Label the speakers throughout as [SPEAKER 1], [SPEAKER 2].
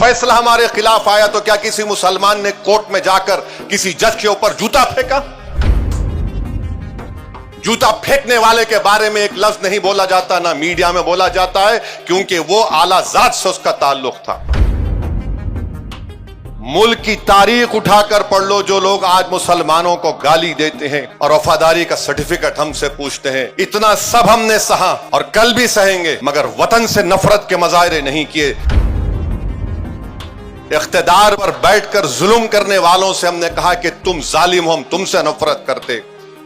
[SPEAKER 1] फैसला हमारे खिलाफ आया तो क्या किसी मुसलमान ने कोर्ट में जाकर किसी जज के ऊपर जूता फेंका? जूता फेंकने वाले के बारे में एक लफ्ज नहीं बोला जाता, ना मीडिया में बोला जाता है, क्योंकि वो आला जात से उसका ताल्लुक था। मुल्क की तारीख उठाकर पढ़ लो, जो लोग आज मुसलमानों को गाली देते हैं और वफादारी का सर्टिफिकेट हमसे पूछते हैं, इतना सब हमने सहा और कल भी सहेंगे, मगर वतन से नफरत के मजाहिरे नहीं किए। इख्तिदार पर बैठकर जुल्म करने वालों से हमने कहा कि तुम जालिम हो, हम तुमसे नफरत करते।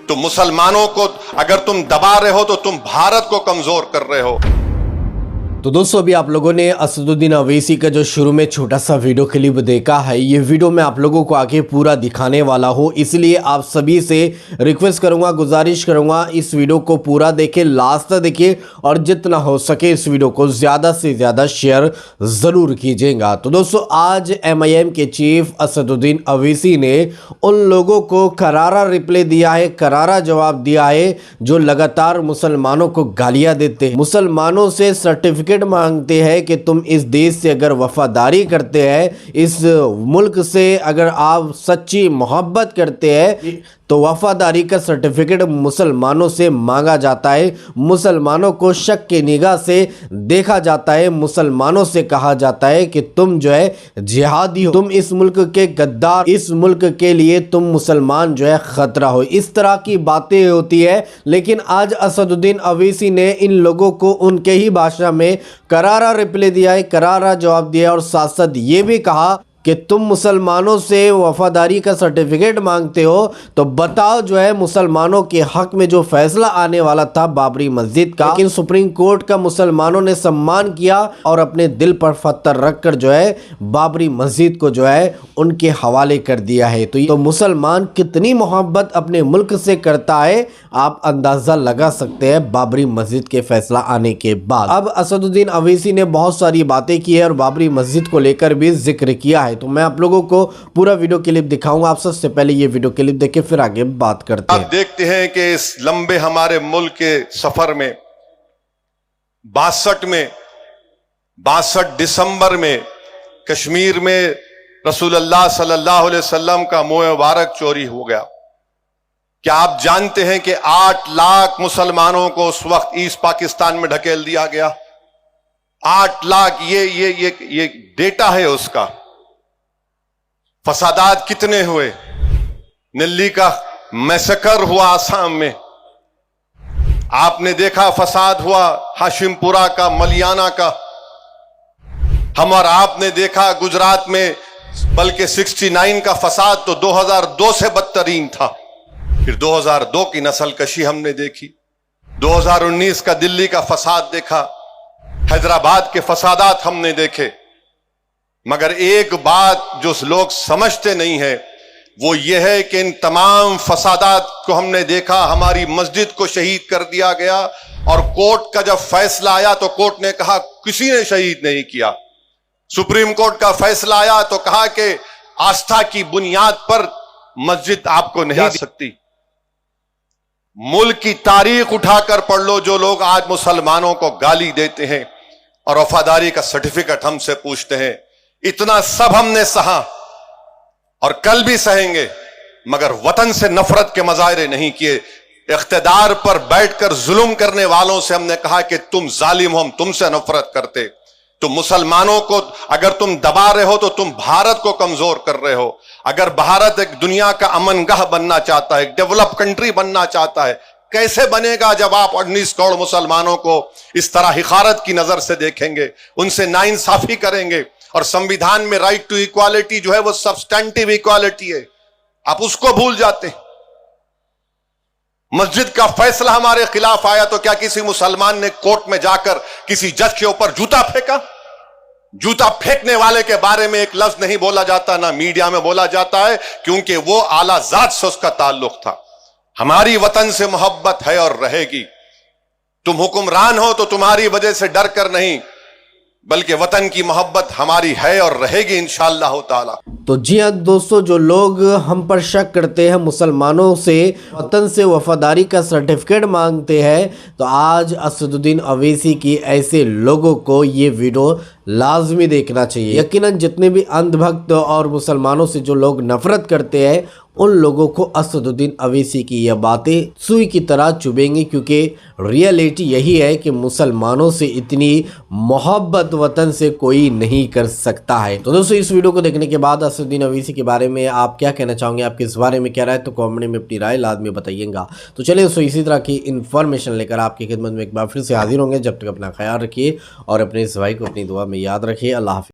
[SPEAKER 1] तुम मुसलमानों को अगर तुम दबा रहे हो तो तुम भारत को कमजोर कर रहे हो।
[SPEAKER 2] तो दोस्तों, अभी आप लोगों ने असदुद्दीन अवैसी का जो शुरू में छोटा सा वीडियो क्लिप देखा है, ये वीडियो मैं आप लोगों को आगे पूरा दिखाने वाला हूँ, इसलिए आप सभी से रिक्वेस्ट करूँगा, गुजारिश करूँगा, इस वीडियो को पूरा देखें, लास्ट तक देखिए और जितना हो सके इस वीडियो को ज़्यादा से ज़्यादा शेयर ज़रूर कीजिएगा। तो दोस्तों, आज MIM के चीफ असदुद्दीन अवैसी ने उन लोगों को करारा रिप्लाई दिया है, करारा जवाब दिया है जो लगातार मुसलमानों को गालियाँ देते हैं, मुसलमानों से सर्टिफिकेट मांगते हैं कि तुम इस देश से अगर वफादारी करते हैं, इस मुल्क से अगर आप सच्ची मोहब्बत करते हैं तो वफादारी का सर्टिफिकेट मुसलमानों से मांगा जाता है, मुसलमानों को शक की निगाह से देखा जाता है, मुसलमानों से कहा जाता है कि तुम जो है जिहादी हो, तुम इस मुल्क के गद्दार, इस मुल्क के लिए तुम मुसलमान जो है खतरा हो। इस तरह की बातें होती है, लेकिन आज असदुद्दीन अवैसी ने इन लोगों को उनके ही भाषा में करारा रिप्लाई दिया है, करारा जवाब दिया और साथ साथ ये भी कहा कि तुम मुसलमानों से वफादारी का सर्टिफिकेट मांगते हो, तो बताओ जो है मुसलमानों के हक में जो फैसला आने वाला था बाबरी मस्जिद का, लेकिन सुप्रीम कोर्ट का मुसलमानों ने सम्मान किया और अपने दिल पर पत्थर रखकर जो है बाबरी मस्जिद को जो है उनके हवाले कर दिया है। तो मुसलमान कितनी मोहब्बत अपने मुल्क से करता है, आप अंदाजा लगा सकते हैं बाबरी मस्जिद के फैसला आने के बाद। अब असदुद्दीन अवैसी ने बहुत सारी बातें की है और बाबरी मस्जिद को लेकर भी जिक्र किया है, तो मैं आप लोगों को पूरा वीडियो क्लिप दिखाऊंगा। आप सबसे पहले ये वीडियो क्लिप देखें, फिर आगे बात करते हैं।
[SPEAKER 1] आप देखते हैं कि इस लंबे हमारे मुल्क के सफर में 62 दिसंबर में कश्मीर में रसूलुल्लाह सल्लल्लाहु अलैहि वसल्लम का मुंह मुबारक चोरी हो गया। क्या आप जानते हैं कि 8 लाख मुसलमानों को उस वक्त ईस्ट पाकिस्तान में ढकेल दिया गया? 8 लाख, ये डेटा है उसका। फसादात कितने हुए? दिल्ली का मैसेकर हुआ आसाम में, आपने देखा फसाद हुआ हाशिमपुरा का, मलियाना का। हम और आपने देखा गुजरात में, बल्कि 69 का फसाद तो 2002 से बदतरीन था। फिर 2002 की नस्ल कशी हमने देखी, 2019 का दिल्ली का फसाद देखा, हैदराबाद के फसादात हमने देखे। मगर एक बात जो लोग समझते नहीं है वो ये है कि इन तमाम फसादात को हमने देखा, हमारी मस्जिद को शहीद कर दिया गया और कोर्ट का जब फैसला आया तो कोर्ट ने कहा किसी ने शहीद नहीं किया। सुप्रीम कोर्ट का फैसला आया तो कहा कि आस्था की बुनियाद पर मस्जिद आपको नहीं दे सकती। मुल्क की तारीख उठाकर पढ़ लो, जो लोग आज मुसलमानों को गाली देते हैं और वफादारी का सर्टिफिकेट हमसे पूछते हैं, इतना सब हमने सहा और कल भी सहेंगे, मगर वतन से नफरत के मजाहिरे नहीं किए। इख्तिदार पर बैठकर जुल्म करने वालों से हमने कहा कि तुम जालिम हो, हम तुमसे नफरत करते। तुम मुसलमानों को अगर तुम दबा रहे हो तो तुम भारत को कमजोर कर रहे हो। अगर भारत एक दुनिया का अमनगाह बनना चाहता है, एक डेवलप कंट्री बनना चाहता है, कैसे बनेगा जब आप 19 करोड़ मुसलमानों को इस तरह हिकारत की नजर से देखेंगे, उनसे नाइंसाफी करेंगे। और संविधान में राइट टू इक्वालिटी जो है वो सब्सटेंटिव इक्वालिटी है, आप उसको भूल जाते हैं। मस्जिद का फैसला हमारे खिलाफ आया तो क्या किसी मुसलमान ने कोर्ट में जाकर किसी जज के ऊपर जूता फेंका? जूता फेंकने वाले के बारे में एक लफ्ज नहीं बोला जाता, ना मीडिया में बोला जाता है, क्योंकि वो आला जात से उसका ताल्लुक था। हमारी वतन से मोहब्बत है और रहेगी। तुम हुक्मरान हो तो तुम्हारी वजह से डर कर नहीं, बल्कि वतन की मोहब्बत हमारी है और रहेगी इंशाअल्लाह ताला।
[SPEAKER 2] तो जी हाँ दोस्तों, जो लोग हम पर शक करते हैं, मुसलमानों से वतन से वफादारी का सर्टिफिकेट मांगते हैं, तो आज असदुद्दीन अवैसी की ऐसे लोगों को ये वीडियो लाजमी देखना चाहिए। यकीनन जितने भी अंधभक्त और मुसलमानों से जो लोग नफरत करते हैं, उन लोगों को असदुद्दीन अवैसी की यह बातें सुई की तरह चुभेंगी, क्योंकि रियलिटी यही है कि मुसलमानों से इतनी मोहब्बत वतन से कोई नहीं कर सकता है। तो दोस्तों, इस वीडियो को देखने के बाद असदुद्दीन अवैसी के बारे में आप क्या कहना चाहोगे, आपके इस बारे में क्या राय, तो कमेंट में अपनी राय लाजमी बताइएगा। तो चलिए दोस्तों, इसी तरह की इन्फॉर्मेशन लेकर आपकी खिदमत में एक बार फिर से हाजिर होंगे। जब तक अपना ख्याल रखिए और अपने इस भाई को अपनी दुआ में याद रखिए। अल्लाह हाफिज़।